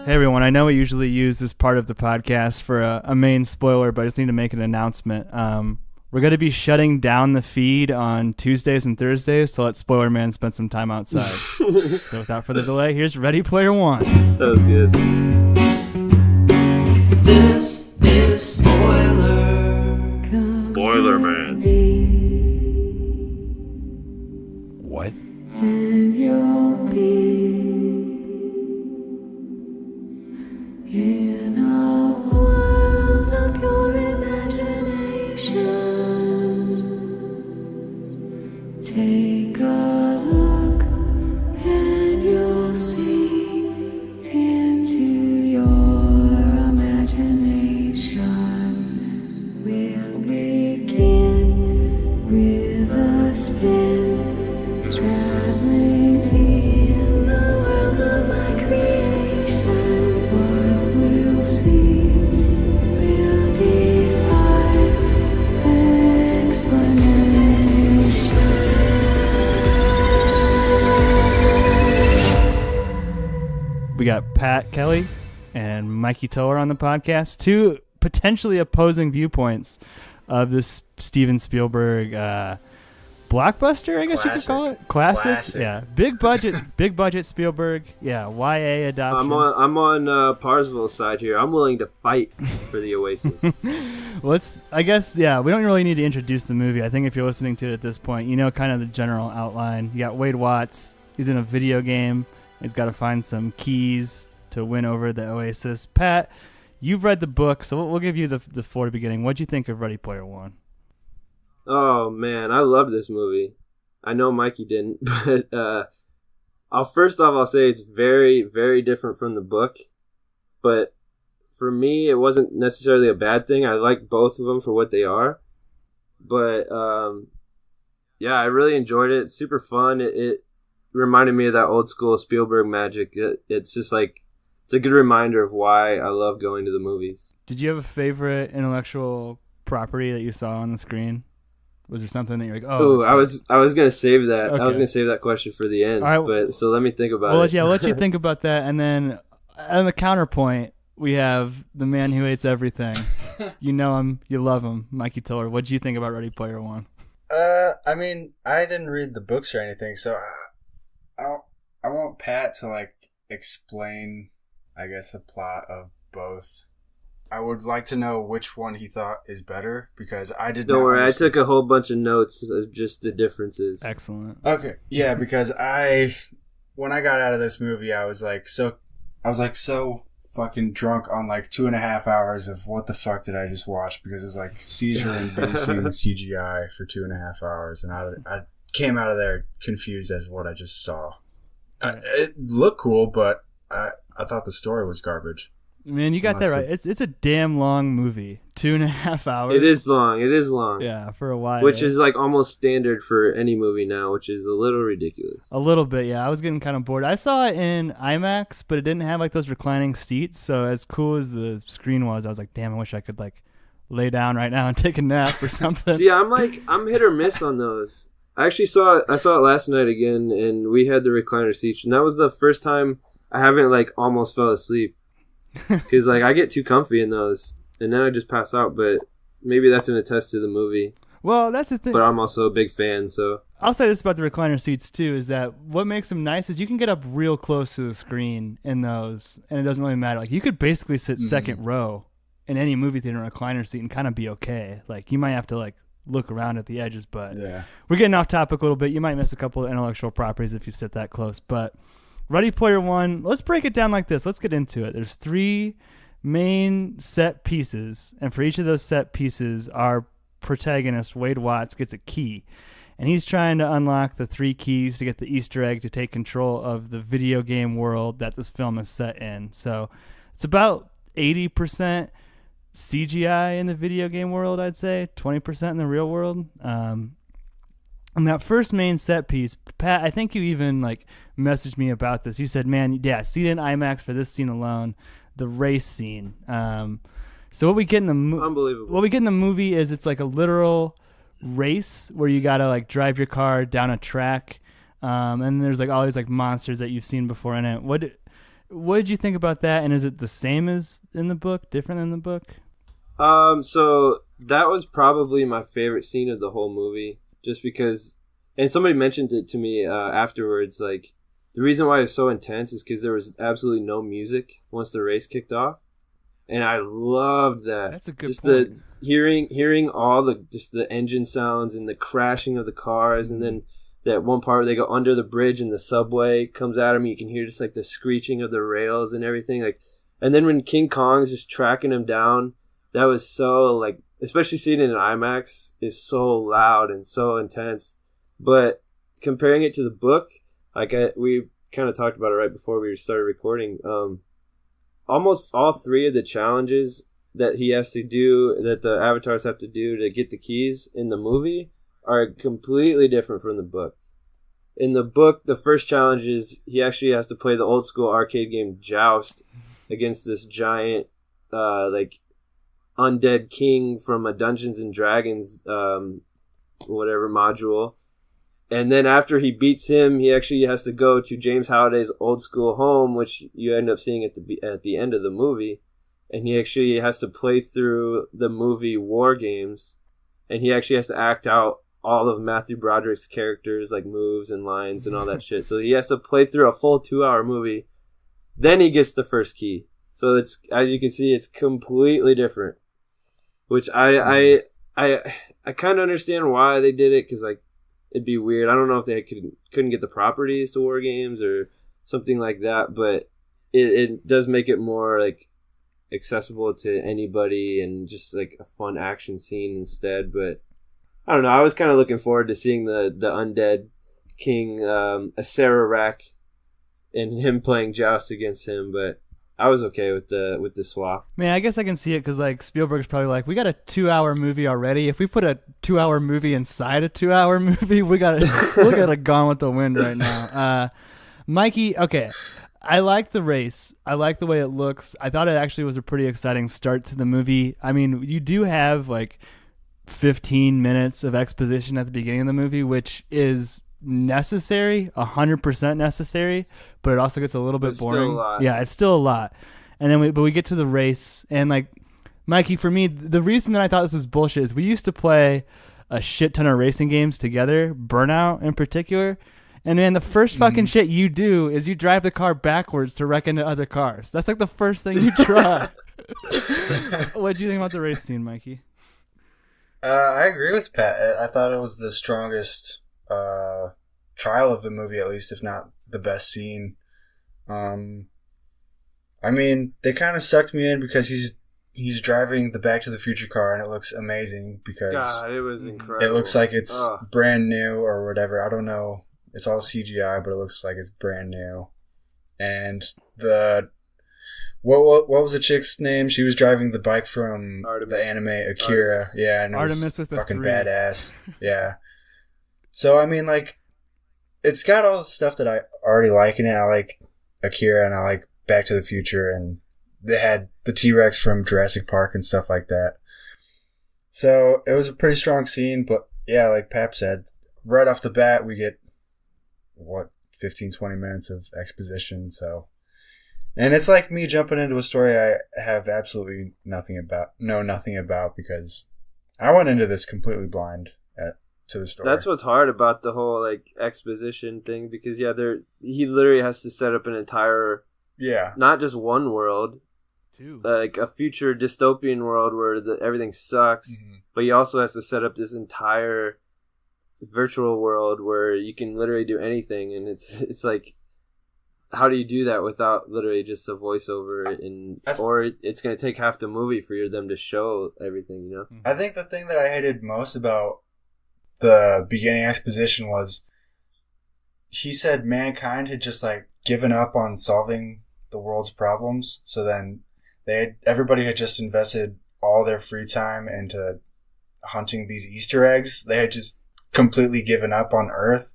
Hey everyone, I know we usually use this part of the podcast for a main spoiler, but I just need to make an announcement. We're going to be shutting down the feed on Tuesdays and Thursdays to let Spoiler Man spend some time outside. So without further delay, here's Ready Player One. That was good. This is Spoiler Man. What? And you'll be in a world of your imagination. Take a look and you'll see into your imagination. We'll begin with a spin, traveling in the world of my creation. What we'll see will defy explanation. We got Pat Kelly and Mikey Toller on the podcast. Two potentially opposing viewpoints of this Steven Spielberg blockbuster, I guess you could call it. Classic. Yeah. Big budget Spielberg. Yeah. YA adoption. I'm on Parsville's side here. I'm willing to fight for the Oasis. Well, I guess, yeah, we don't really need to introduce the movie. I think if you're listening to it at this point, you know kind of the general outline. You got Wade Watts. He's in a video game. He's got to find some keys to win over the Oasis. Pat, you've read the book, so we'll give you the floor to beginning. What'd you think of Ready Player One? Oh man, I love this movie. I know Mikey didn't, but I'll say it's very, very different from the book. But for me, it wasn't necessarily a bad thing. I like both of them for what they are. But yeah, I really enjoyed it. It's super fun. It reminded me of that old school Spielberg magic. It's just like, it's a good reminder of why I love going to the movies. Did you have a favorite intellectual property that you saw on the screen? Was there something that you're like, oh? Ooh, I was gonna save that. Okay. I was gonna save that question for the end. All right. But so let me think about it. Yeah, I'll let you think about that, and then on the counterpoint, we have the man who hates everything. You know him, you love him, Mikey Tiller. What did you think about Ready Player One? I mean, I didn't read the books or anything, so I want Pat to like explain, I guess, the plot of both. I would like to know which one he thought is better, because I did not. Don't worry, I took a whole bunch of notes of just the differences. Excellent. Okay, yeah, because when I got out of this movie, I was so fucking drunk on like 2.5 hours of what the fuck did I just watch, because it was like seizure-inducing CGI for 2.5 hours, and I came out of there confused as what I just saw. It looked cool, but I thought the story was garbage. Man, you got that right. It's a damn long movie. 2.5 hours. It is long. Yeah, for a while. Which is like almost standard for any movie now, which is a little ridiculous. A little bit, yeah. I was getting kind of bored. I saw it in IMAX, but it didn't have like those reclining seats. So as cool as the screen was, I was like, damn, I wish I could like lay down right now and take a nap or something. See, I'm hit or miss on those. I saw it last night again, and we had the recliner seats, and that was the first time I haven't like almost fell asleep. Because like I get too comfy in those, and then I just pass out. But maybe that's an attest to the movie. Well, that's the thing. But I'm also a big fan, so I'll say this about the recliner seats too: is that what makes them nice is you can get up real close to the screen in those, and it doesn't really matter. Like you could basically sit second row in any movie theater in a recliner seat and kind of be okay. Like you might have to like look around at the edges, but yeah. We're getting off topic a little bit. You might miss a couple of intellectual properties if you sit that close, but. Ready Player One, let's break it down like this. Let's get into it. There's 3 main set pieces, and for each of those set pieces, our protagonist, Wade Watts, gets a key. And he's trying to unlock the 3 keys to get the Easter egg to take control of the video game world that this film is set in. So it's about 80% CGI in the video game world, I'd say, 20% in the real world. And that first main set piece, Pat, I think you even like messaged me about this. You said, "Man, yeah, see it in IMAX for this scene alone, the race scene." So what we get in the unbelievable. What we get in the movie is it's like a literal race where you gotta like drive your car down a track, and there's like all these like monsters that you've seen before in it. what did you think about that? And is it the same as in the book? Different than the book? So that was probably my favorite scene of the whole movie, just because. And somebody mentioned it to me afterwards. Like, the reason why it was so intense is because there was absolutely no music once the race kicked off, and I loved that. That's a good just point. The hearing all the engine sounds and the crashing of the cars, and then that one part where they go under the bridge and the subway comes at them. You can hear just like the screeching of the rails and everything. Like, and then when King Kong's just tracking him down, that was so like, especially seeing it in IMAX, is so loud and so intense. But comparing it to the book, we kind of talked about it right before we started recording. Almost all three of the challenges that he has to do, that the avatars have to do to get the keys in the movie, are completely different from the book. In the book, the first challenge is he actually has to play the old school arcade game Joust against this giant, like, undead king from a Dungeons and Dragons, whatever module. And then after he beats him, he actually has to go to James Halliday's old school home, which you end up seeing at the end of the movie. And he actually has to play through the movie War Games, and he actually has to act out all of Matthew Broderick's characters, like moves and lines and all that shit. So he has to play through a full 2-hour movie. Then he gets the first key. So it's, as you can see, it's completely different. Which I kind of understand why they did it, because like it'd be weird. I don't know if they couldn't get the properties to War Games or something like that, but it does make it more like accessible to anybody and just like a fun action scene instead. But I don't know. I was kind of looking forward to seeing the undead king, Acererak, and him playing Joust against him. But I was okay with the swap. Man, I guess I can see it because like Spielberg's probably like, we got a 2-hour movie already. If we put a 2-hour movie inside a 2-hour movie, we got a Gone with the Wind right now. Mikey, okay. I like the race. I like the way it looks. I thought it actually was a pretty exciting start to the movie. I mean, you do have like 15 minutes of exposition at the beginning of the movie, which is necessary, 100% necessary, but it also gets a little bit boring. Still a lot. Yeah, it's still a lot. And then we get to the race, and like, Mikey, for me, the reason that I thought this was bullshit is we used to play a shit ton of racing games together, Burnout in particular. And man, the first fucking shit you do is you drive the car backwards to wreck into other cars. That's like the first thing you try. What do you think about the race scene, Mikey? I agree with Pat. I thought it was the strongest trial of the movie, at least, if not the best scene. I mean, they kind of sucked me in because he's driving the Back to the Future car, and it looks amazing because God, it was incredible. it looks like it's brand new or whatever. I don't know. It's all CGI, but it looks like it's brand new. And what was the chick's name? She was driving the bike from the anime Akira. Artemis. Yeah, and it Artemis was with fucking 3. badass. Yeah. So I mean, like, it's got all the stuff that I already like in it. I like Akira and I like Back to the Future, and they had the T-Rex from Jurassic Park and stuff like that. So it was a pretty strong scene, but yeah, like Pap said, right off the bat we get 15-20 minutes of exposition. So, and it's like me jumping into a story I have absolutely nothing about because I went into this completely blind to the story. That's what's hard about the whole like exposition thing, because he literally has to set up an entire, not just one world, like a future dystopian world where everything sucks, but he also has to set up this entire virtual world where you can literally do anything, and it's like, how do you do that without literally just a voiceover, or it's going to take half the movie for them to show everything, you know? I think the thing that I hated most about the beginning exposition was he said mankind had just like given up on solving the world's problems, so then everybody had just invested all their free time into hunting these Easter eggs. They had just completely given up on Earth,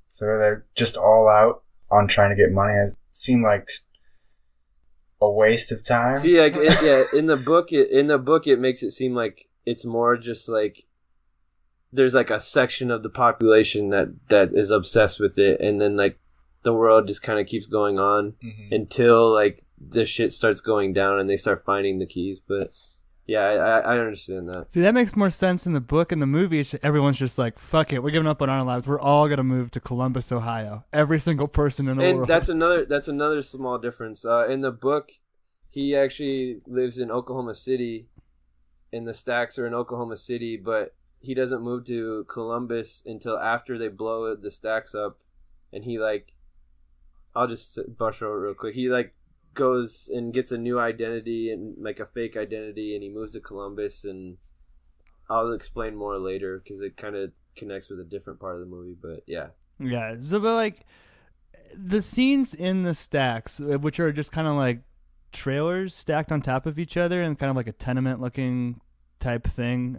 so they're just all out on trying to get money. It seemed like a waste of time. See, like, in the book, it makes it seem like it's more just like there's like a section of the population that is obsessed with it, and then like the world just kind of keeps going on until like the shit starts going down and they start finding the keys. But yeah, I understand that. See, that makes more sense in the book. In the movie, everyone's just like, fuck it, we're giving up on our lives. We're all going to move to Columbus, Ohio. Every single person in the world. And that's another small difference. In the book, he actually lives in Oklahoma City, and the Stacks are in Oklahoma City, but he doesn't move to Columbus until after they blow the Stacks up. And he, like, I'll just brush over it real quick. He, like, goes and gets a new identity and like a fake identity, and he moves to Columbus, and I'll explain more later because it kind of connects with a different part of the movie. But yeah, so but like the scenes in the Stacks, which are just kind of like trailers stacked on top of each other and kind of like a tenement looking type thing,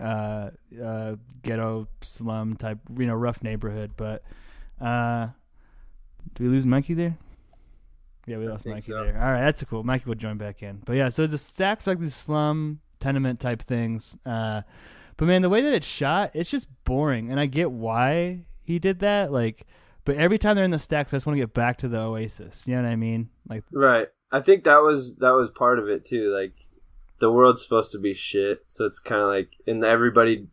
ghetto slum type, rough neighborhood. But do we lose Mikey there? Yeah, we lost Mikey there. All right, that's cool. Mikey will join back in. But yeah, so the Stacks are like these slum tenement type things. But man, the way that it's shot, it's just boring. And I get why he did that. Like, but every time they're in the Stacks, I just want to get back to the Oasis. You know what I mean? Like, right. I think that was part of it too. Like, the world's supposed to be shit, so it's kind of like, and everybody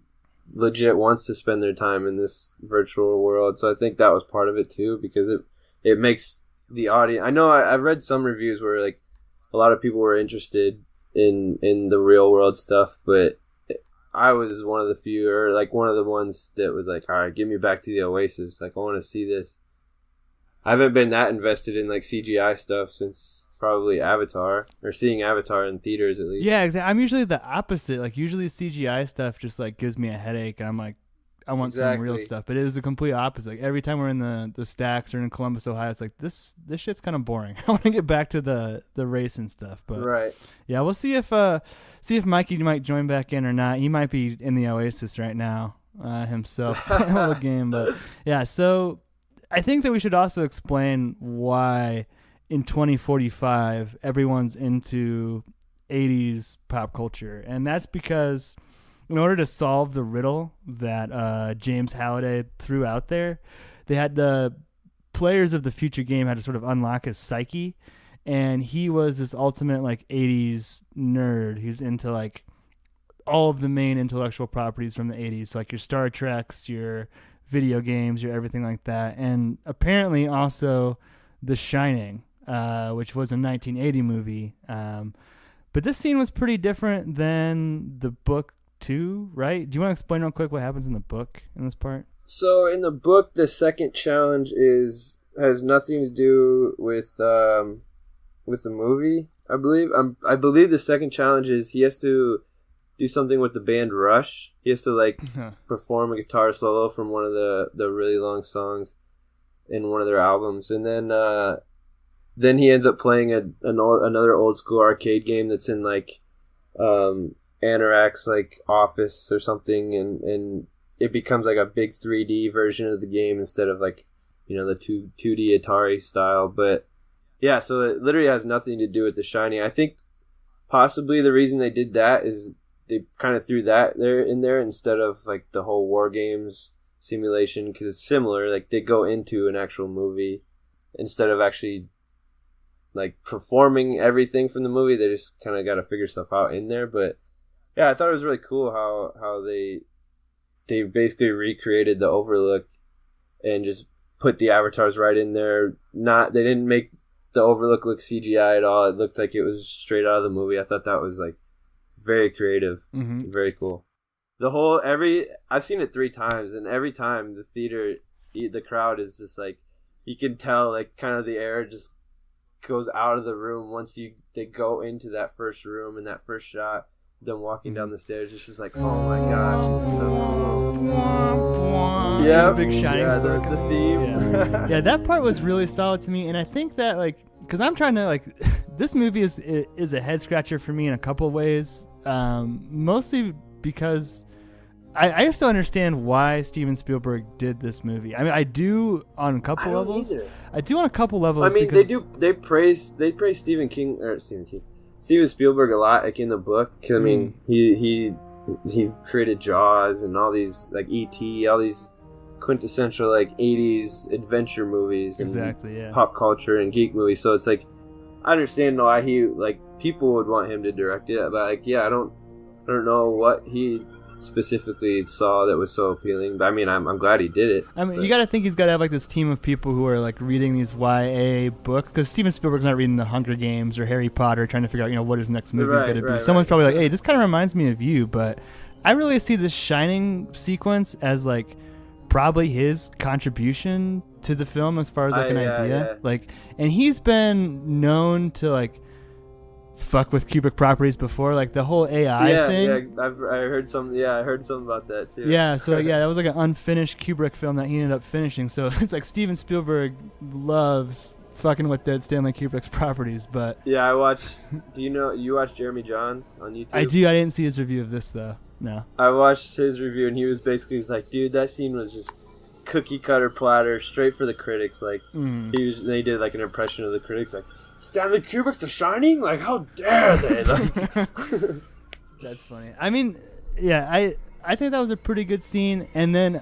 legit wants to spend their time in this virtual world. So I think that was part of it too, because it makes the audience. I know I've read some reviews where like a lot of people were interested in the real world stuff, but I was one of the few, or like one of the ones that was like, all right, get me back to the Oasis. Like, I want to see this. I haven't been that invested in like CGI stuff since probably Avatar, or seeing Avatar in theaters at least. Yeah, exactly. I'm usually the opposite. Like, usually CGI stuff just like gives me a headache, and I'm like, I want some real stuff. But it was the complete opposite. Like, every time we're in the Stacks or in Columbus, Ohio, it's like this shit's kind of boring. I want to get back to the race and stuff. But right. Yeah, we'll see if Mikey might join back in or not. He might be in the Oasis right now himself. A little game, but yeah. So I think that we should also explain why in 2045 everyone's into 80s pop culture, and that's because in order to solve the riddle that James Halliday threw out there, they had the players of the future game had to sort of unlock his psyche, and he was this ultimate like 80s nerd. He's into like all of the main intellectual properties from the 80s, so like your Star Treks, your video games, your everything like that, and apparently also The Shining, which was a 1980 movie. But this scene was pretty different than the book too, right? Do you want to explain real quick what happens in the book in this part? So in the book, the second challenge has nothing to do with the movie. I believe the second challenge is he has to do something with the band Rush. He has to like perform a guitar solo from one of the really long songs in one of their albums, and then he ends up playing another old school arcade game that's in like Anorak's like office or something, and it becomes like a big 3D version of the game instead of like, the 2D Atari style. But yeah, so it literally has nothing to do with The Shining. I think possibly the reason they did that is they kind of threw that in there instead of like the whole War Games simulation, because it's similar. Like, they go into an actual movie instead of actually like performing everything from the movie. They just kind of got to figure stuff out in there. But yeah, I thought it was really cool how they basically recreated the Overlook and just put the avatars right in there. They didn't make the Overlook look CGI at all. It looked like it was straight out of the movie. I thought that was like very creative, very cool. I've seen it 3 times, and every time the crowd is just like, you can tell like kind of the air just goes out of the room once they go into that first room, and that first shot, them walking down the stairs, just like, oh my gosh, this is so cool. Yeah, big shining spark. The theme. Yeah, that part was really solid to me, and I think that like, because I'm trying to like, this movie is a head scratcher for me in a couple of ways, mostly because I just don't understand why Steven Spielberg did this movie. I mean, I do on a couple levels. I do on a couple levels. I mean, they praise Steven Spielberg a lot, like in the book. 'Cause, I mean, he's created Jaws and all these like E.T., all these quintessential like 80s adventure movies and Exactly, yeah. pop culture and geek movies. So it's like I understand why he like people would want him to direct it, but like yeah, I don't know what he specifically saw that was so appealing. But I mean, I'm glad he did it. I mean, but, you got to think he's got to have like this team of people who are like reading these YA books, because Steven Spielberg's not reading The Hunger Games or Harry Potter trying to figure out, what his next movie is going to be. Someone's probably like, hey, this kind of reminds me of you, but I really see this Shining sequence as like probably his contribution to the film as far as like an idea. Yeah. Like, and he's been known to like fuck with Kubrick properties before, like the whole AI thing. Yeah, I heard some. Yeah, I heard something about that too. Yeah, so yeah, that was like an unfinished Kubrick film that he ended up finishing. So it's like Steven Spielberg loves fucking with dead Stanley Kubrick's properties, but yeah, I watched. You watched Jeremy Johns on YouTube? I do. I didn't see his review of this though. No. I watched his review and he's like, dude, that scene was just cookie cutter platter, straight for the critics. Like they did like an impression of the critics, like Stanley Kubrick's The Shining. Like how dare they? Like that's funny. I mean, yeah, I think that was a pretty good scene. And then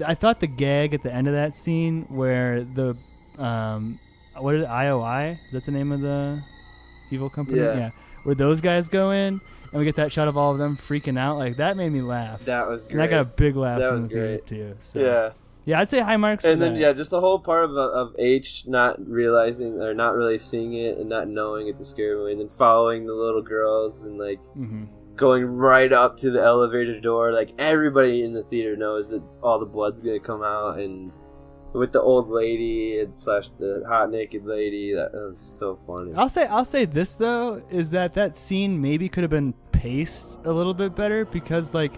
I thought the gag at the end of that scene where the what is it, IOI? Is that the name of the evil company? Yeah. Where those guys go in and we get that shot of all of them freaking out. Like that made me laugh. That was great. And I got a big laugh in the theater too. So. Yeah, I'd say high marks. And then just the whole part of H not realizing or not really seeing it and not knowing it's a scary movie, and then following the little girls and like going right up to the elevator door. Like everybody in the theater knows that all the blood's gonna come out, and with the old lady and slash the hot naked lady, that was so funny. I'll say this though, is that scene maybe could have been paced a little bit better, because like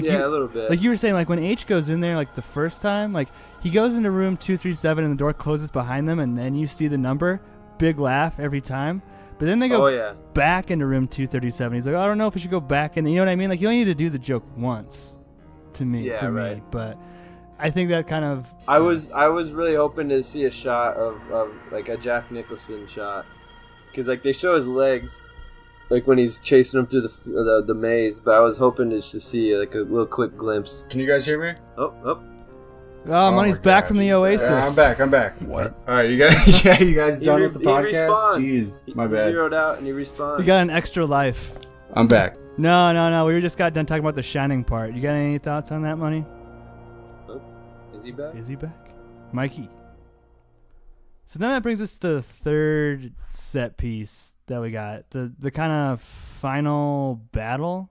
yeah, a little bit. Like you were saying, like when H goes in there, like the first time, like he goes into room 237 and the door closes behind them, and then you see the number, big laugh every time. But then they go back into room 237. He's like, I don't know if we should go back in. You know what I mean? Like you only need to do the joke once, to me. Yeah, right. But I think that kind of. I was really hoping to see a shot of like a Jack Nicholson shot, because like they show his legs. Like when he's chasing him through the maze, but I was hoping to see like a little quick glimpse. Can you guys hear me? Oh, Money's back from the Oasis. I'm back. What? All right, you guys done with the podcast? Jeez, my bad. He zeroed out and he respawned. You got an extra life. I'm back. No. We just got done talking about the Shining part. You got any thoughts on that, Money? Oh, is he back? Mikey. So then that brings us to the third set piece that we got, the kind of final battle.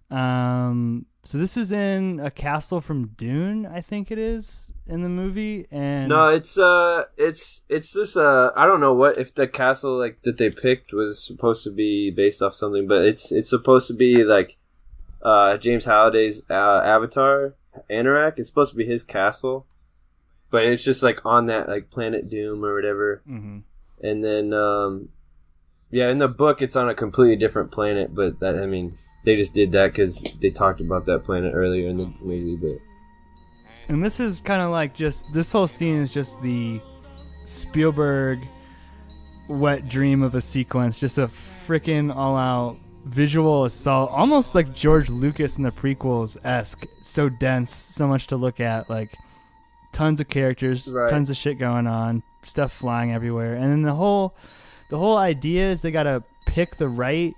So this is in a castle from Dune, I think it is, in the movie. And no, it's this I don't know what if the castle like that they picked was supposed to be based off something, but it's supposed to be like James Halliday's Avatar, Anorak. It's supposed to be his castle. But it's just like on that like planet Doom or whatever, and then in the book it's on a completely different planet. But that they just did that because they talked about that planet earlier in the movie. But and this is kind of like just this whole scene is just the Spielberg wet dream of a sequence, just a freaking all out visual assault, almost like George Lucas in the prequels esque. So dense, so much to look at, like. Tons of characters, tons of shit going on, stuff flying everywhere, and then the whole idea is they gotta pick the right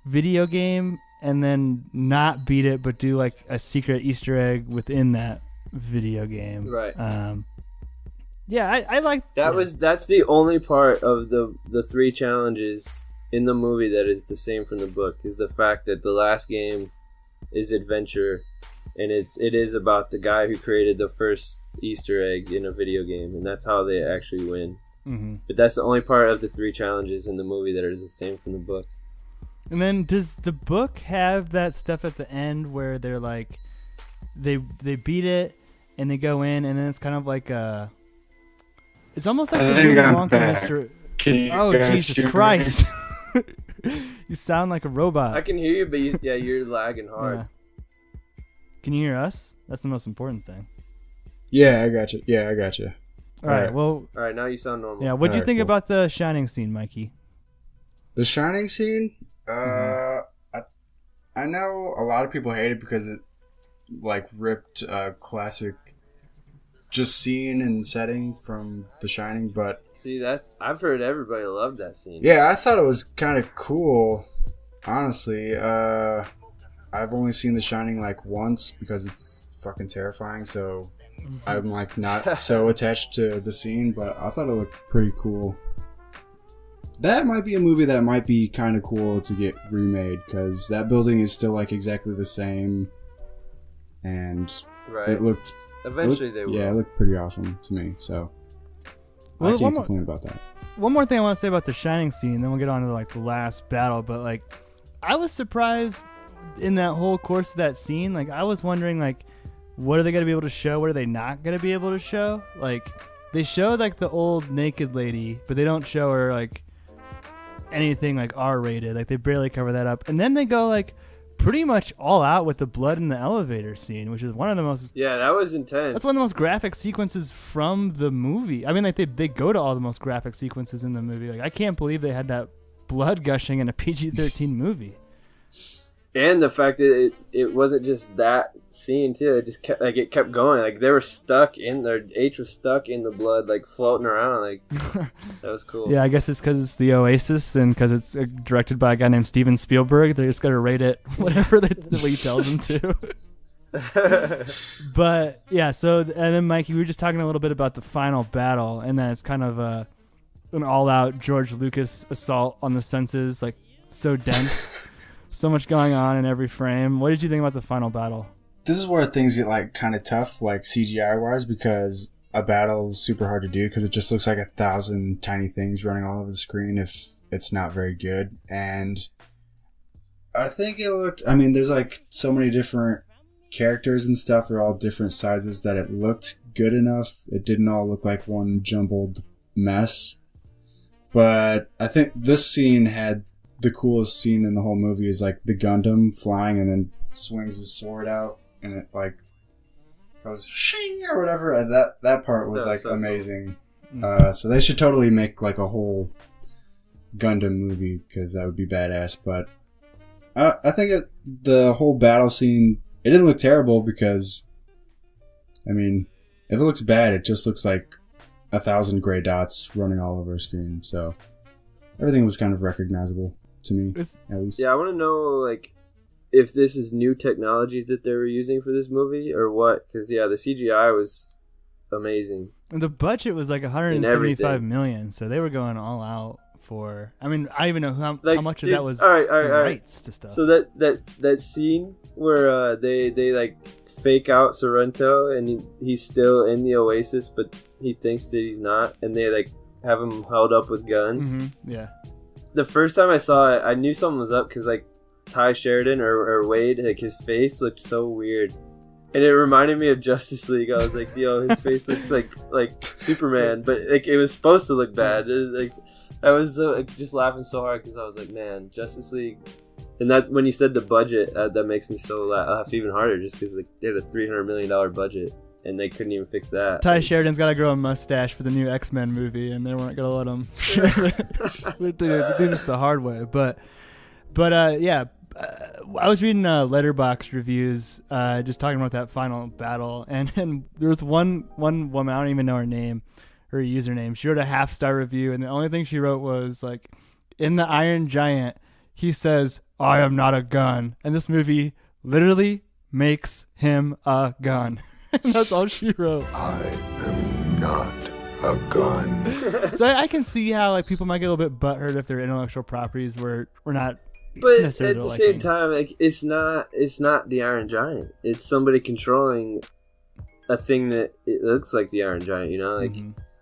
video game and then not beat it, but do like a secret Easter egg within that video game. Right. I like that. That's the only part of the three challenges in the movie that is the same from the book, is the fact that the last game is adventure. And it is about the guy who created the first Easter egg in a video game, and that's how they actually win. Mm-hmm. But that's the only part of the three challenges in the movie that is the same from the book. And then does the book have that stuff at the end where they're like, they beat it and they go in, and then it's kind of like it's almost like the Willy Wonka mystery. Oh Jesus Christ! You sound like a robot. I can hear you, but you're lagging hard. Yeah. Can you hear us? That's the most important thing. Yeah, I got you. All right. Well. All right. Now you sound normal. Yeah. What do you think about the Shining scene, Mikey? The Shining scene. I know a lot of people hate it because it like ripped classic just scene and setting from The Shining, but See, I've heard everybody loved that scene. yeah, I thought it was kind of cool. Honestly, I've only seen The Shining like once because it's fucking terrifying. So I'm like not so attached to the scene, but I thought it looked pretty cool. That might be a movie that might be kind of cool to get remade because that building is still like exactly the same, and Right. it looked. Eventually they will. Yeah, it looked pretty awesome to me. So Well, I can't complain about that. One more thing I want to say about the Shining scene, then we'll get on to like the last battle. But like, I was surprised in that whole course of that scene. Like, I was wondering like, what are they gonna be able to show? What are they not gonna be able to show? Like, they showed like the old naked lady, but they don't show her like anything like R-rated. Like, they barely cover that up, and then they go like pretty much all out with the blood in the elevator scene, which is one of the most. Yeah, that was intense. That's one of the most graphic sequences from the movie. I mean, like they go to all the most graphic sequences in the movie. Like, I can't believe they had that blood gushing in a PG-13 movie. And the fact that it wasn't just that scene too. It just kept going. Like, they were stuck in there. H was stuck in the blood, like floating around. Like, that was cool. Yeah, I guess it's because it's the Oasis and because it's directed by a guy named Steven Spielberg. They just got to rate it whatever what he tells them to. But yeah, so and then Mikey, we were just talking a little bit about the final battle, and then it's kind of an all-out George Lucas assault on the senses, like so dense, so much going on in every frame. What did you think about the final battle? This is where things get like kind of tough, like CGI wise, because a battle is super hard to do because it just looks like 1,000 tiny things running all over the screen if it's not very good. And I think it looked, I mean, there's like so many different characters and stuff. They're all different sizes that it looked good enough. It didn't all look like one jumbled mess. But I think this scene had the coolest scene in the whole movie is like the Gundam flying and then swings his sword out and it like goes shing or whatever. And that part was like so amazing. Cool. So they should totally make like a whole Gundam movie because that would be badass. But I think the whole battle scene, it didn't look terrible because, I mean, if it looks bad, it just looks like 1,000 gray dots running all over a screen. So everything was kind of recognizable to me, at least. Yeah, I want to know like if this is new technology that they were using for this movie or what. Because yeah, the CGI was amazing. And the budget was like 175 million, so they were going all out for. I mean, I even know how much of that was all right. rights to stuff. So that scene where they like fake out Sorrento and he's still in the Oasis, but he thinks that he's not, and they like have him held up with guns. Mm-hmm. Yeah. The first time I saw it, I knew something was up because like Ty Sheridan or Wade, like his face looked so weird, and it reminded me of Justice League. I was like, yo, his face looks like Superman, but like it was supposed to look bad. It was, like I was just laughing so hard because I was like, man, Justice League. And that when you said the budget, that makes me so laugh even harder, just because like, they had a $300 million budget and they couldn't even fix that. Ty Sheridan's got to grow a mustache for the new X-Men movie, and they weren't going to let him do this the hard way. But yeah, I was reading Letterboxd reviews, just talking about that final battle, and there was one woman, I don't even know her name, her username. She wrote a 5-star review, and the only thing she wrote was like, in The Iron Giant, he says, "I am not a gun," and this movie literally makes him a gun. And that's all she wrote. I am not a gun. So I can see how like people might get a little bit butthurt if their intellectual properties were not. But at the same time, like it's not the Iron Giant. It's somebody controlling a thing that it looks like the Iron Giant. You know, like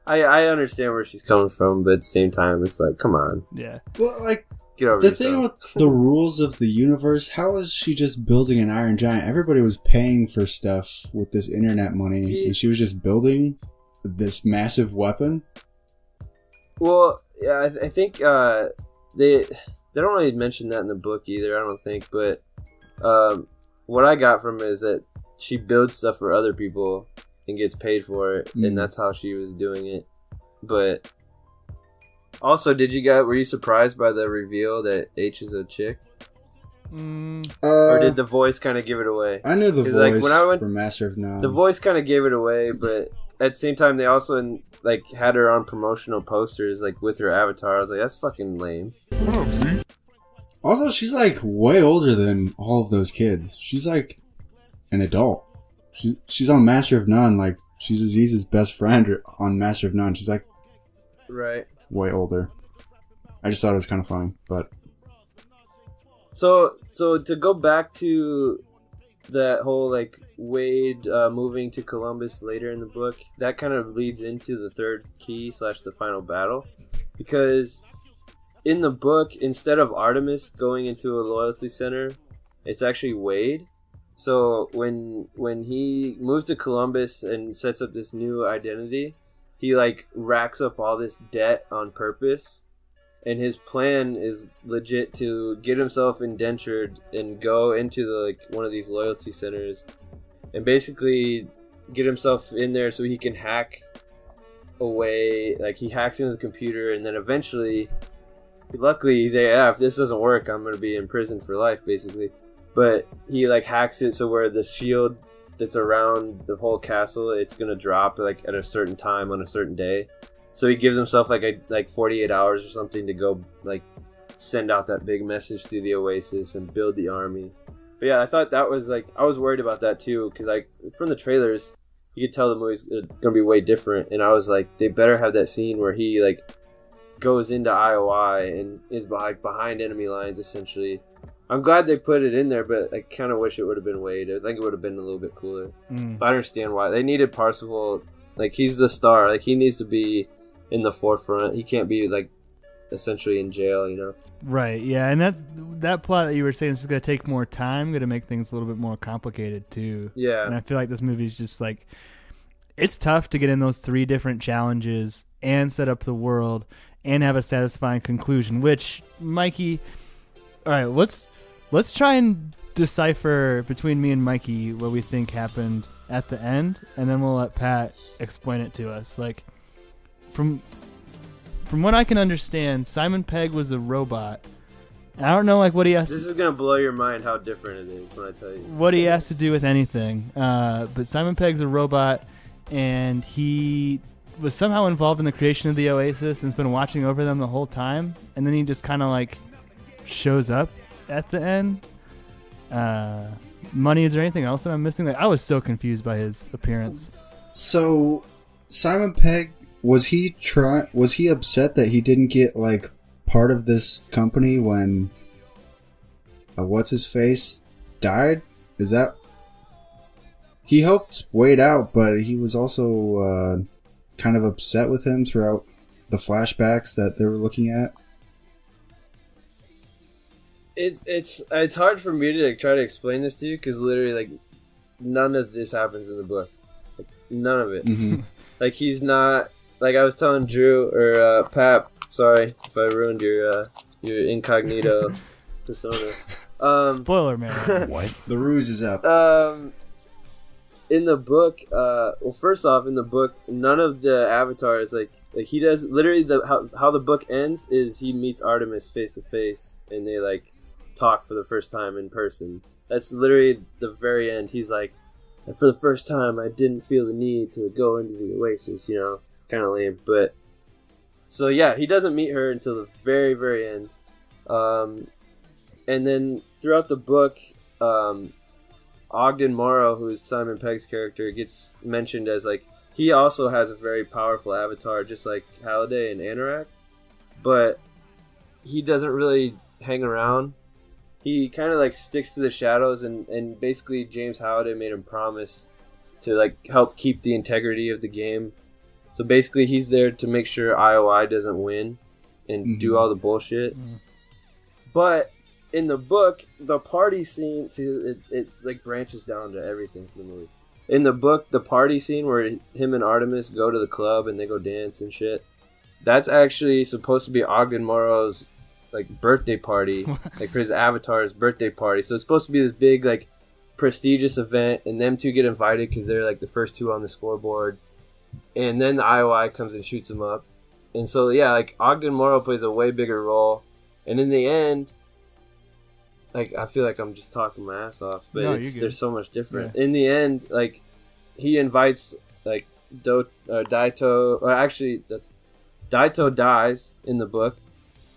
I understand where she's coming from, but at the same time, it's like, come on. Yeah. Well, like. The thing with the rules of the universe, how is she just building an Iron Giant? Everybody was paying for stuff with this internet money, and she was just building this massive weapon? Well, yeah, I think they don't really mention that in the book either, I don't think, but what I got from it is that she builds stuff for other people and gets paid for it, and that's how she was doing it. But... Also, were you surprised by the reveal that H is a chick? Or did the voice kind of give it away? I knew the voice from Master of None. The voice kind of gave it away, but at the same time, they also like had her on promotional posters like with her avatar. I was like, that's fucking lame. Also, she's like way older than all of those kids. She's like an adult. She's on Master of None. Like, she's Aziz's best friend on Master of None. She's like Right. way older. I just thought it was kind of funny, but So to go back to that whole like Wade moving to Columbus later in the book, that kind of leads into the third key / the final battle, because in the book, instead of Artemis going into a loyalty center, it's actually Wade. So when he moves to Columbus and sets up this new identity, he like racks up all this debt on purpose. And his plan is legit to get himself indentured and go into one of these loyalty centers and basically get himself in there so he can hack away. Like, he hacks into the computer, and then eventually, luckily, he's like, yeah, if this doesn't work, I'm going to be in prison for life, basically. But he like hacks it so where the shield that's around the whole castle, it's going to drop like at a certain time on a certain day. So he gives himself like 48 hours or something to go like send out that big message to the Oasis and build the army. But yeah, I thought that was like, I was worried about that too, because from the trailers you could tell the movie's gonna be way different, and I was like, they better have that scene where he like goes into IOI and is behind enemy lines essentially. I'm glad they put it in there, but I kind of wish it would have been Wade. I think it would have been a little bit cooler. But I understand why they needed Parsifal. Like, he's the star. Like, he needs to be in the forefront. He can't be like essentially in jail, you know. Right. Yeah, and that plot that you were saying is going to take more time, going to make things a little bit more complicated too. Yeah. And I feel like this movie's just like, it's tough to get in those 3 different challenges and set up the world and have a satisfying conclusion. Which, Mikey, all right, let's try and decipher between me and Mikey what we think happened at the end, and then we'll let Pat explain it to us. Like, from what I can understand, Simon Pegg was a robot. I don't know like what he has. This is gonna blow your mind how different it is when I tell you what he has to do with anything. But Simon Pegg's a robot, and he was somehow involved in the creation of the Oasis and has been watching over them the whole time. And then he just kind of like shows up at the end. Money, is there anything else that I'm missing? Like, I was so confused by his appearance. So Simon Pegg, was he upset that he didn't get like part of this company when what's his face died? Is that he helped Wade out, but he was also kind of upset with him throughout the flashbacks that they were looking at? It's hard for me to like, try to explain this to you, because literally like none of this happens in the book. Like, none of it. Mm-hmm. Like, he's not, like I was telling Drew or Pap. Sorry if I ruined your incognito persona. Spoiler, man. What? The ruse is up. In the book, well, first off, in the book, none of the avatars like he does. Literally, how the book ends is he meets Artemis face to face, and they like talk for the first time in person. That's literally the very end. He's like, for the first time, I didn't feel the need to go into the Oasis. You know, kind of lame, but so yeah, he doesn't meet her until the very, very end. And then throughout the book, Ogden Morrow, who's Simon Pegg's character, gets mentioned as like, he also has a very powerful avatar, just like Halliday and Anorak, but he doesn't really hang around. He kind of like sticks to the shadows, and basically James Halliday made him promise to like help keep the integrity of the game. So basically he's there to make sure IOI doesn't win and do all the bullshit. But in the book, the party scene, see, it's like branches down to everything for the movie. In the book, the party scene where him and Artemis go to the club and they go dance and shit, that's actually supposed to be Ogden Morrow's like birthday party, like for his avatar's birthday party. So it's supposed to be this big like prestigious event, and them two get invited because they're like the first two on the scoreboard. And then the IOI comes and shoots him up. And so yeah, like Ogden Morrow plays a way bigger role. And in the end, like, I feel like I'm just talking my ass off, but No, there's so much different. Yeah. In the end, like, he invites, like, Daito, or actually that's Daito dies in the book.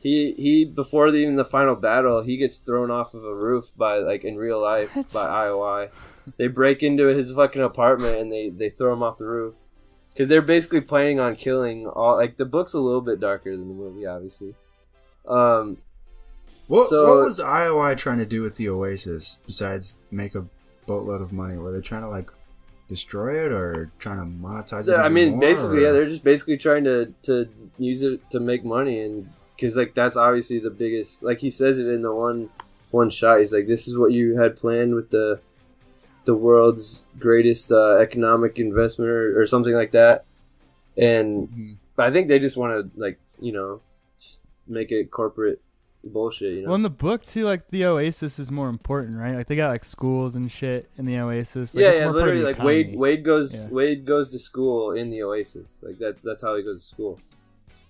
He before even the final battle, he gets thrown off of a roof by like in real life by IOI. They break into his fucking apartment and they throw him off the roof because they're basically planning on killing all. Like the book's a little bit darker than the movie, obviously. What was IOI trying to do with the Oasis besides make a boatload of money? Were they trying to like destroy it or trying to monetize it? I mean, basically, or? yeah, they're just basically trying to use it to make money, and because like that's obviously the biggest. Like he says it in the one shot. He's like, "This is what you had planned with the world's greatest economic investment or something like that." And I think they just want to like make it corporate bullshit. Well, in the book too, like the Oasis is more important, right? Like they got like schools and shit in the Oasis. Like, yeah, literally, like economy. Wade goes to school in the Oasis. Like that's how he goes to school.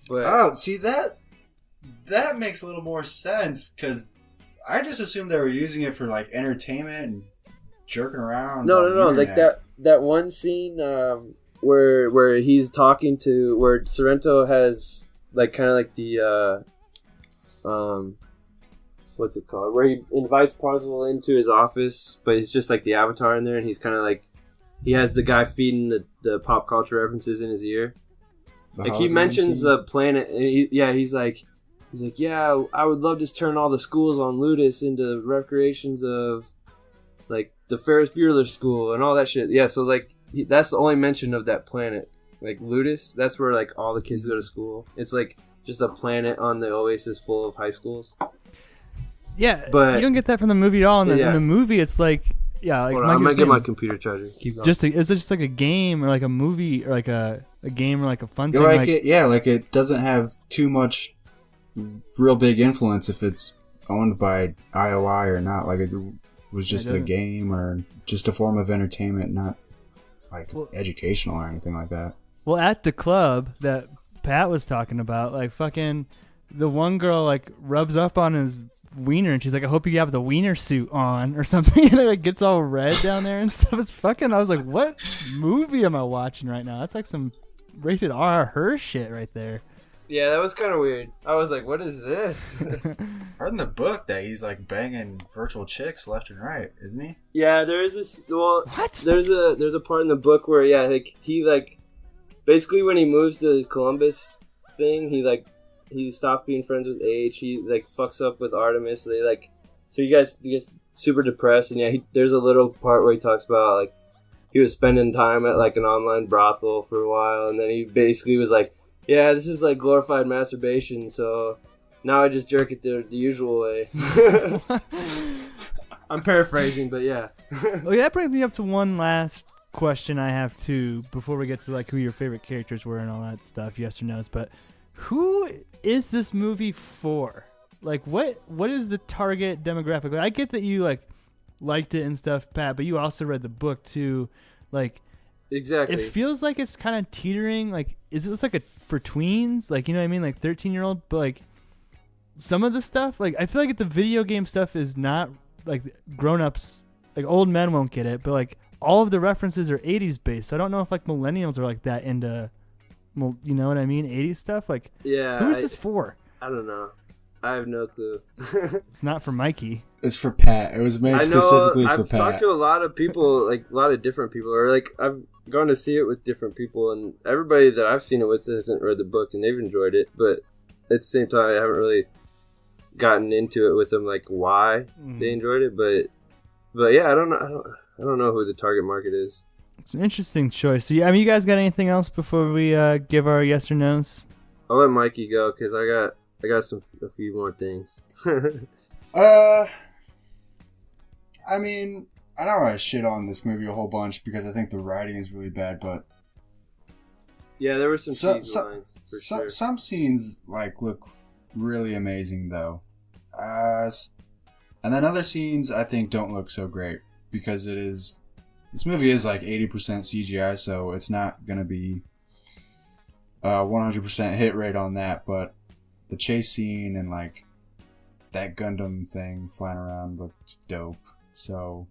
But see that makes a little more sense because I just assumed they were using it for like entertainment and jerking around. No. Like that one scene where he's talking to where Sorrento has like kind of like the what's it called? Where he invites Parzival into his office, but it's just like the avatar in there, and he's kind of like he has the guy feeding the pop culture references in his ear. Like he mentions a planet, and he's like, yeah, I would love to turn all the schools on Ludus into recreations of like the Ferris Bueller School and all that shit. Yeah, so like that's the only mention of that planet, like Ludus. That's where like all the kids go to school. It's like just a planet on the Oasis full of high schools. Yeah, but you don't get that from the movie at all. In the movie, it's like like I'm gonna get my computer charger. Keep going. Is it just like a game or like a movie or like a game or like a fun thing? Like it doesn't have too much real big influence if it's owned by IOI or not. Like it was just a game or just a form of entertainment, not like educational or anything like that. Well, at the club that Pat was talking about, like fucking the one girl like rubs up on his wiener and she's like, I hope you have the wiener suit on or something, and it like gets all red down there and stuff. It's fucking, I was like, what movie am I watching right now? That's like some rated R her shit right there. Yeah, that was kind of weird. I was like, what is this? Heard in the book that he's like banging virtual chicks left and right, isn't he? Yeah, there is this. Well, what? There's a part in the book where like he like basically when he moves to his Columbus thing, he stops being friends with H. He like fucks up with Artemis. They like so you guys get super depressed, and there's a little part where he talks about like he was spending time at like an online brothel for a while, and then he basically was like, yeah, this is like glorified masturbation, so now I just jerk it the usual way. I'm paraphrasing, but yeah. Well, that brings me up to one last question I have too before we get to like who your favorite characters were and all that stuff, yes or no's. But who is this movie for? Like, what is the target demographic? Like, I get that you like liked it and stuff, Pat, but you also read the book too. Like, exactly. It feels like it's kind of teetering. Like, is it like for tweens? Like, you know what I mean? Like 13-year-old, but like some of the stuff, like I feel like the video game stuff is not like grown-ups, like old men won't get it, but like all of the references are 80s based. So I don't know if like millennials are like that into, well, you know what I mean? 80s stuff. Like, yeah, who is this for? I don't know. I have no clue. It's not for Mikey. It's for Pat. It was made specifically for Pat. I've talked to a lot of people, like a lot of different people, or like I've gone to see it with different people, and everybody that I've seen it with hasn't read the book and they've enjoyed it. But at the same time, I haven't really gotten into it with them, like why they enjoyed it. But yeah, I don't know who the target market is. It's an interesting choice. So, I mean, you guys got anything else before we give our yes or no's? I'll let Mikey go because I got a few more things. I mean, I don't want to shit on this movie a whole bunch because I think the writing is really bad, but yeah, there were some lines for sure. Some scenes like look really amazing though, and then other scenes I think don't look so great because this movie is like 80% CGI, so it's not gonna be 100% hit rate on that, but the chase scene and like that Gundam thing flying around looked dope. So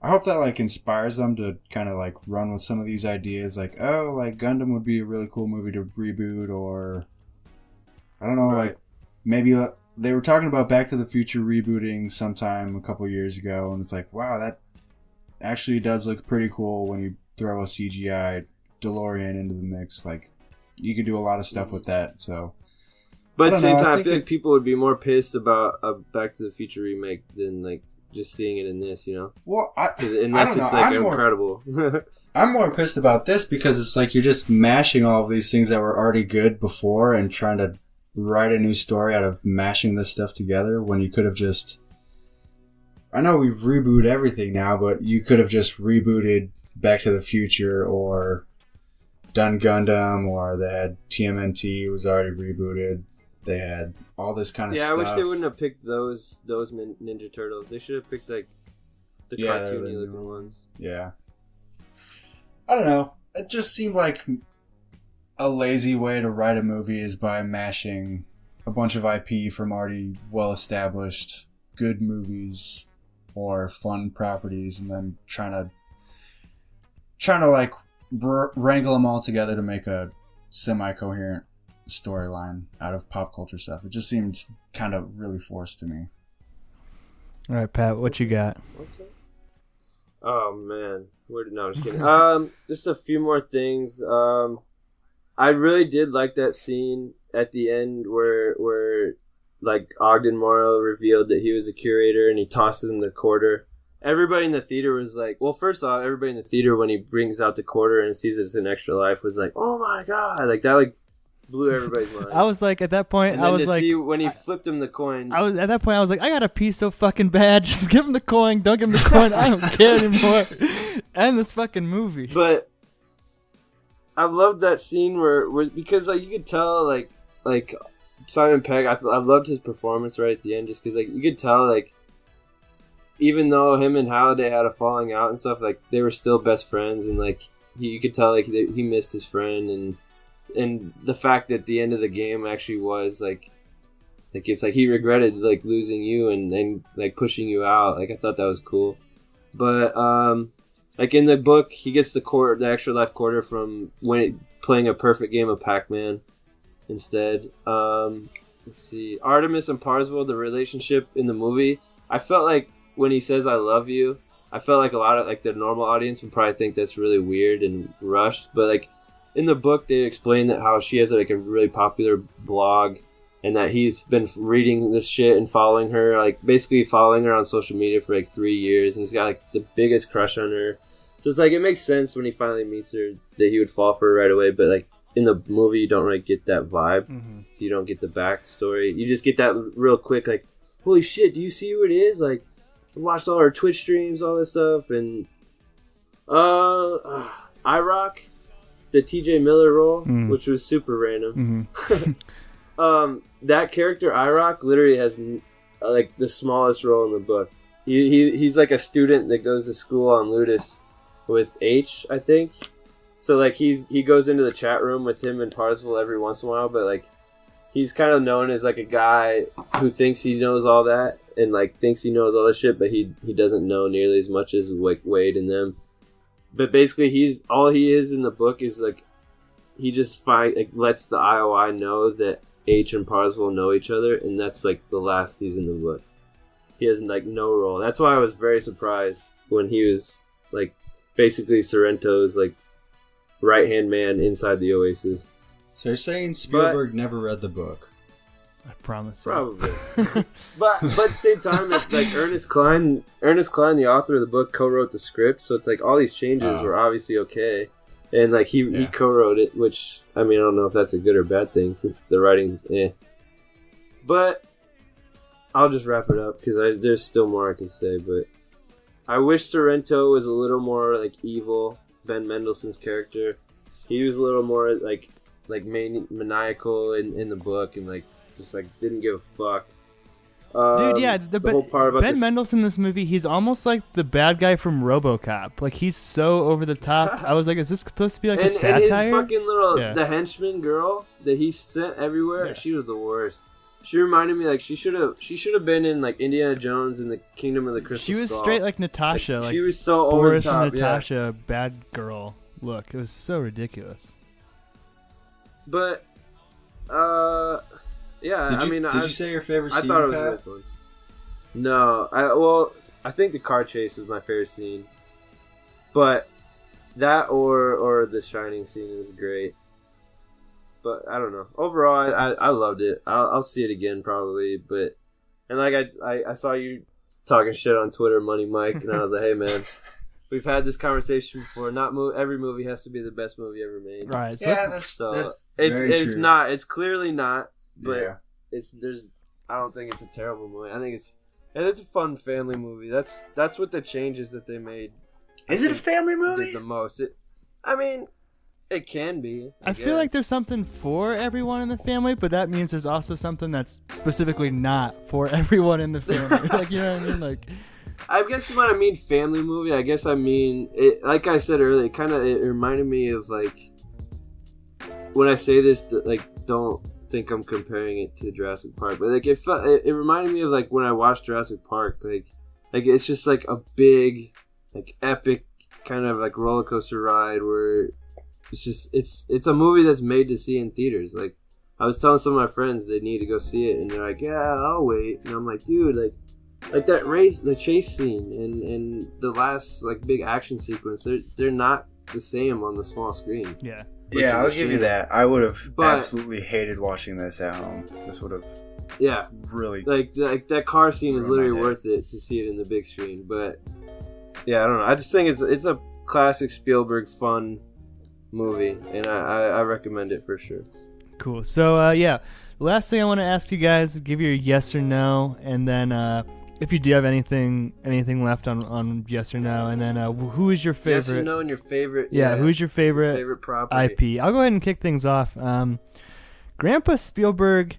I hope that like inspires them to kind of like run with some of these ideas. Like, oh, like Gundam would be a really cool movie to reboot, or I don't know, Right. like maybe they were talking about Back to the Future rebooting sometime a couple years ago, and it's like, wow, that actually does look pretty cool when you throw a CGI DeLorean into the mix. Like, you could do a lot of stuff with that. So, But at the same know, I time, I think feel like it's- people would be more pissed about a Back to the Future remake than like just seeing it in this, you know? well, 'Cause unless don't it's know. like I'm more- incredible. I'm more pissed about this because it's like you're just mashing all of these things that were already good before and trying to write a new story out of mashing this stuff together when you could have just... I know we reboot everything now, but you could have just rebooted Back to the Future or done Gundam, or they had TMNT was already rebooted. They had all this kind of Yeah, stuff. I wish they wouldn't have picked those Ninja Turtles. They should have picked like the Yeah, cartoony the- looking ones. Yeah. I don't know. It just seemed like a lazy way to write a movie is by mashing a bunch of IP from already well-established good movies or fun properties, and then trying to like wrangle them all together to make a semi-coherent storyline out of pop culture stuff. It just seemed kind of really forced to me. All right, Pat, what you got? Okay. Oh man, no, I'm just kidding. Just a few more things. I really did like that scene at the end where like Ogden Morrow revealed that he was a curator and he tosses him the quarter. Everybody in the theater was like, well, first off, everybody in the theater when he brings out the quarter and sees it's an extra life was like, oh my god, like that like blew everybody's mind. I was like, at that point, and I then was to like, see when he flipped him the coin. I was like, I gotta pee so fucking bad. Just give him the coin. Don't give him the coin. I don't care anymore. End this fucking movie. But I loved that scene where because like you could tell like Simon Pegg, I loved his performance right at the end, just because like you could tell like even though him and Halliday had a falling out and stuff, like they were still best friends, and like you could tell like he missed his friend, and the fact that the end of the game actually was like it's like he regretted like losing you and like pushing you out. Like I thought that was cool, but like in the book he gets the extra life quarter from playing a perfect game of Pac-Man instead. Let's see, Artemis and Parsifal, the relationship in the movie, I felt like when he says I love you, I felt like a lot of like the normal audience would probably think that's really weird and rushed, but like in the book they explain that how she has like a really popular blog and that he's been reading this shit and following her, like basically following her on social media for like 3 years, and he's got like the biggest crush on her. So it's like it makes sense when he finally meets her that he would fall for her right away, but like in the movie you don't really get that vibe. So you don't get the backstory. You just get that real quick like, holy shit, do you see who it is? Like I've watched all her Twitch streams, all this stuff, and iRock, the TJ Miller role, which was super random. That character iRock literally has like the smallest role in the book. He's like a student that goes to school on Ludus with H, I think. So like he goes into the chat room with him and Parsifal every once in a while, but like he's kind of known as like a guy who thinks he knows all that and like thinks he knows all this shit, but he doesn't know nearly as much as like Wade and them. But basically all he is in the book is like he just lets the IOI know that H and Parsifal know each other, and that's like the last he's in the book. He has like no role. That's why I was very surprised when he was like basically Sorrento's like right hand man inside the Oasis. So you're saying Spielberg never read the book? I promise. Probably. but at the same time, it's like Ernest Cline, the author of the book, co-wrote the script, so it's like all these changes were obviously okay. And like he co-wrote it, which I mean I don't know if that's a good or bad thing since the writing's But I'll just wrap it up because there's still more I can say. But I wish Sorrento was a little more like evil. Ben Mendelsohn's character, he was a little more like maniacal in the book and like just like didn't give a fuck. Dude, yeah, the whole part about Ben Mendelsohn in this movie, he's almost like the bad guy from RoboCop. Like he's so over the top. I was like, is this supposed to be like a satire? And his fucking little the henchman girl that he sent everywhere, she was the worst. She reminded me like she should have been in like Indiana Jones and the Kingdom of the Crystal She was Skull. straight like Natasha. Like she was so over the Boris top. and Natasha, bad girl look. It was so ridiculous. But, yeah. Did you say your favorite I scene, thought it was Pat? really fun. No, I think the car chase was my favorite scene, but that or the Shining scene is great. But I don't know. Overall, I loved it. I'll see it again probably. But and like I saw you talking shit on Twitter, Money Mike, and I was like, hey man, we've had this conversation before. Every movie has to be the best movie ever made. Right. So Yeah, that's very it's true. not. It's clearly not. But Yeah. I don't think it's a terrible movie. I think it's a fun family movie. That's what the changes that they made. Is it a family movie? Did the most. It can be. I feel like there's something for everyone in the family, but that means there's also something that's specifically not for everyone in the family. Like, you know what I mean? Like, I guess when I mean family movie, I guess I mean it. Like I said earlier, it reminded me of like when I say this, like don't think I'm comparing it to Jurassic Park, but like it reminded me of like when I watched Jurassic Park, like it's just like a big, like epic kind of like roller coaster ride where it's a movie that's made to see in theaters. Like I was telling some of my friends they need to go see it, and they're like, yeah, I'll wait. And I'm like, dude, like that race, the chase scene, and the last like big action sequence, they're not the same on the small screen. yeah. Yeah, I'll give you that. I would have But- absolutely hated watching this at home. This would have Yeah, really... like that car scene is Ruined my literally day. worth it to see it in the big screen. But yeah, I don't know. I just think it's a classic Spielberg fun movie, and I recommend it for sure. Cool. So, yeah, the last thing I want to ask you guys, give your yes or no, and then if you do have anything left on yes or no, and then who is your favorite? Yes or no, and your favorite. Yeah, who's your favorite property? IP? I'll go ahead and kick things off. Grandpa Spielberg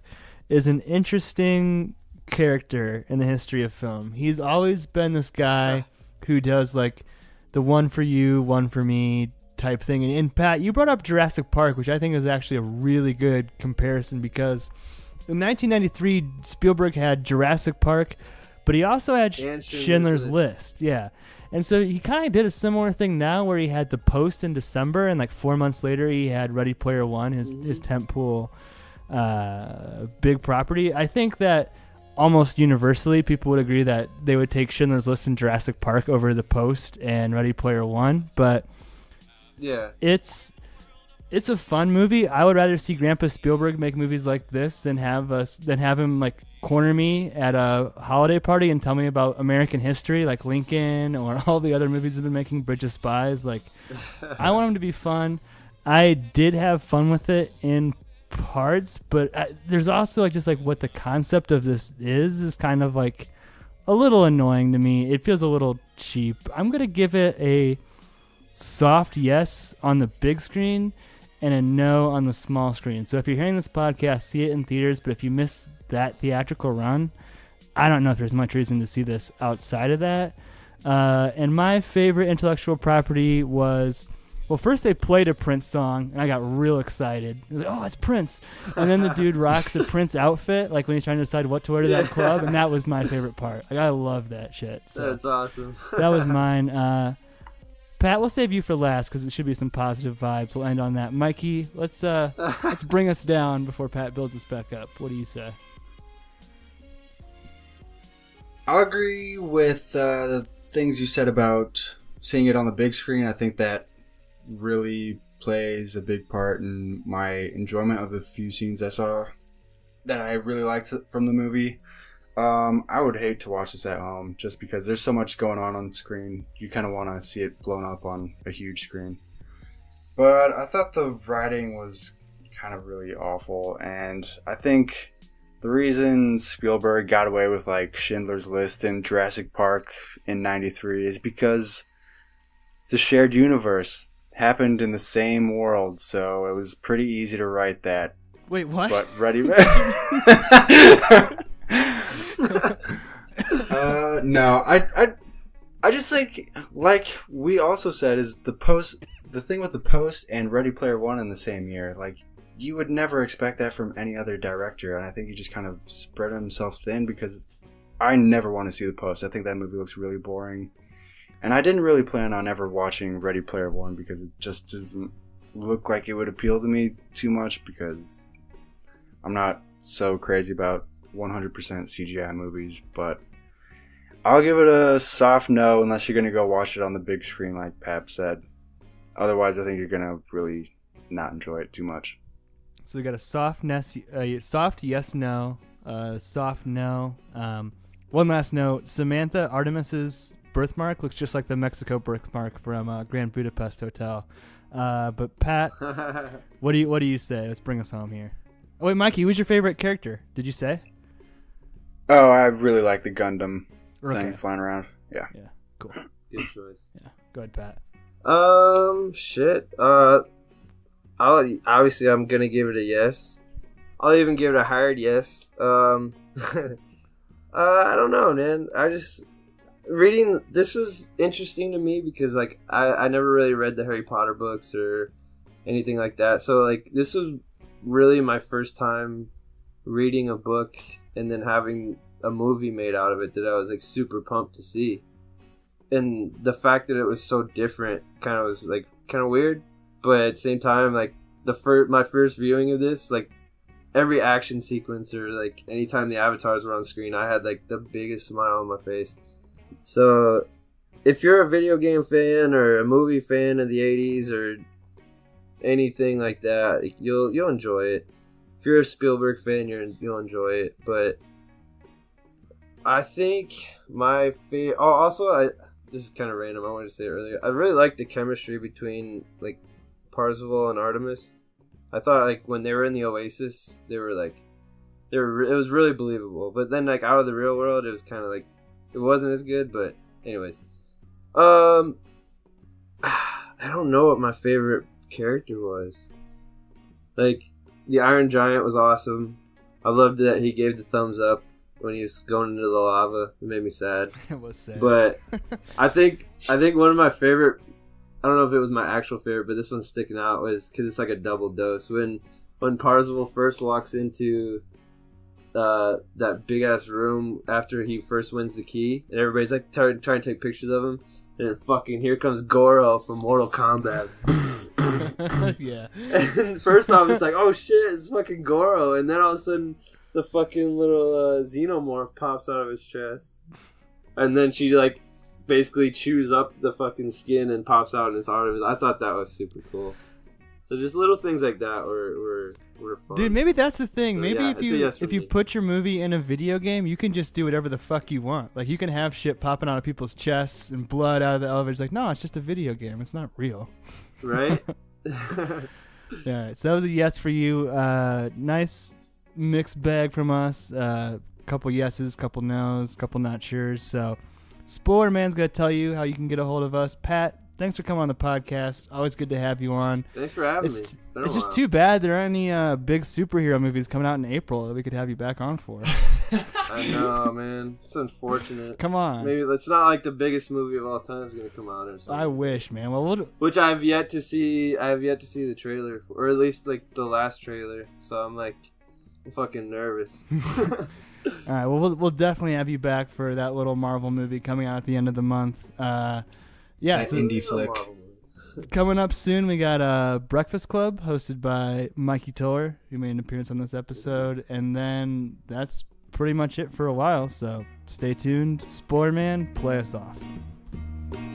is an interesting character in the history of film. He's always been this guy who does like the one for you, one for me type thing. And Pat, you brought up Jurassic Park, which I think is actually a really good comparison because in 1993, Spielberg had Jurassic Park, but he also had And Schindler's List. Yeah. And so he kind of did a similar thing now where he had The Post in December, and like 4 months later he had Ready Player One, his tentpole big property. I think that almost universally people would agree that they would take Schindler's List and Jurassic Park over The Post and Ready Player One, but Yeah. it's a fun movie. I would rather see Grandpa Spielberg make movies like this than have him like corner me at a holiday party and tell me about American history like Lincoln or all the other movies he's been making, Bridge of Spies. Like, I want him to be fun. I did have fun with it in parts, but there's also like just like what the concept of this is kind of like a little annoying to me. It feels a little cheap. I'm gonna give it a soft yes on the big screen and a no on the small screen. So if you're hearing this podcast, see it in theaters, but if you miss that theatrical run, I don't know if there's much reason to see this outside of that. And my favorite intellectual property was, well, first they played a Prince song, and I got real excited. I was like, oh, it's Prince. And then the dude rocks a Prince outfit, like when he's trying to decide what to wear to that club, and that was my favorite part. Like, I love that shit. So That's awesome. that was mine. Pat, we'll save you for last because it should be some positive vibes. We'll end on that. Mikey, let's bring us down before Pat builds us back up. What do you say? I'll agree with the things you said about seeing it on the big screen. I think that really plays a big part in my enjoyment of the few scenes I saw that I really liked from the movie. I would hate to watch this at home just because there's so much going on screen. You kind of want to see it blown up on a huge screen. But I thought the writing was kind of really awful, and I think the reason Spielberg got away with like Schindler's List and Jurassic Park in '93 is because it's a shared universe. Happened in the same world, so it was pretty easy to write that. Wait, what? But Ready? No, I just think, like we also said, is the thing with The Post and Ready Player One in the same year. Like, you would never expect that from any other director, and I think he just kind of spread himself thin because I never want to see the post. I think that movie looks really boring. And I didn't really plan on ever watching Ready Player One because it just doesn't look like it would appeal to me too much because I'm not so crazy about 100% CGI movies, but I'll give it a soft no unless you're going to go watch it on the big screen like Pap said. Otherwise, I think you're going to really not enjoy it too much. So we got a soft yes, no, soft no. One last note: Samantha Artemis's birthmark looks just like the Mexico birthmark from Grand Budapest Hotel. But Pat, what do you say? Let's bring us home here. Oh wait, Mikey, who's your favorite character? Did you say? Oh, I really like the Gundam Okay. thing flying around. Yeah. Yeah. Cool. Good choice. Yeah. Go ahead, Pat. Shit. Obviously I'm gonna give it a yes. I'll even give it a hard yes. I don't know, man. I just reading this was interesting to me because like I never really read the Harry Potter books or anything like that. So like this was really my first time reading a book and then having a movie made out of it that I was like super pumped to see. And the fact that it was so different kind of was like kind of weird, but at the same time like my first viewing of this, like every action sequence or like anytime the avatars were on screen, I had like the biggest smile on my face. So if you're a video game fan or a movie fan of the 80s or anything like that, you'll enjoy it. If you're a Spielberg fan, you'll enjoy it. But I think my favorite... Oh, also, this is kind of random. I wanted to say it earlier. I really like the chemistry between like Parzival and Artemis. I thought like when they were in the Oasis, it was really believable. But then like out of the real world, it was kind of like it wasn't as good. But anyways, I don't know what my favorite character was. Like the Iron Giant was awesome. I loved that he gave the thumbs up when he was going into the lava. It made me sad. It was sad. But I think one of my favorite, I don't know if it was my actual favorite, but this one's sticking out was because it's like a double dose. When Parzival first walks into that big ass room after he first wins the key, and everybody's like trying to take pictures of him, and then fucking here comes Goro from Mortal Kombat. Yeah. And first off, it's like, oh shit, it's fucking Goro, and then all of a sudden, the fucking little xenomorph pops out of his chest, and then she like basically chews up the fucking skin and pops out in his arm. I thought that was super cool. So just little things like that were fun. Dude, maybe that's the thing. So, maybe yeah, if you put your movie in a video game, you can just do whatever the fuck you want. Like you can have shit popping out of people's chests and blood out of the elevators. Like, no, it's just a video game. It's not real. Right? Yeah. So that was a yes for you. Nice mixed bag from us. Couple yeses, couple nos, couple not sures. So Spoiler Man's gonna tell you how you can get a hold of us. Pat, thanks for coming on the podcast. Always good to have you on. Thanks for having me. It's just too bad there aren't any big superhero movies coming out in April that we could have you back on for. I know, man. It's unfortunate. Come on. Maybe it's not like the biggest movie of all time is going to come out or something. I wish, man. Well, which I have yet to see. I have yet to see the trailer for, or at least like the last trailer. So I'm fucking nervous. all right. Well, we'll definitely have you back for that little Marvel movie coming out at the end of the month. Yeah, that indie flick. Coming up soon, we got Breakfast Club hosted by Mikey Toller, who made an appearance on this episode, and then that's pretty much it for a while. So stay tuned. Spoiler Man, play us off.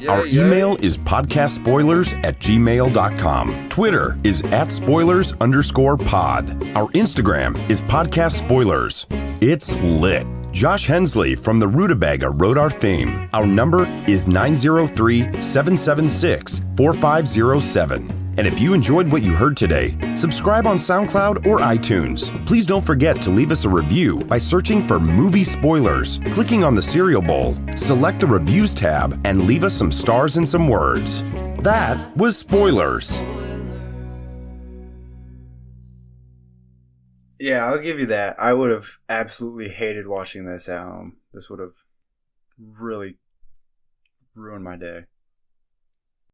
Our email is podcastspoilers@gmail.com. Twitter is @spoilers_pod. Our Instagram is podcastspoilers. It's lit. Josh Hensley from the Rutabaga wrote our theme. Our number is 903-776-4507. And if you enjoyed what you heard today, subscribe on SoundCloud or iTunes. Please don't forget to leave us a review by searching for Movie Spoilers, clicking on the cereal bowl, select the Reviews tab, and leave us some stars and some words. That was Spoilers. Yeah, I'll give you that. I would have absolutely hated watching this at home. This would have really ruined my day.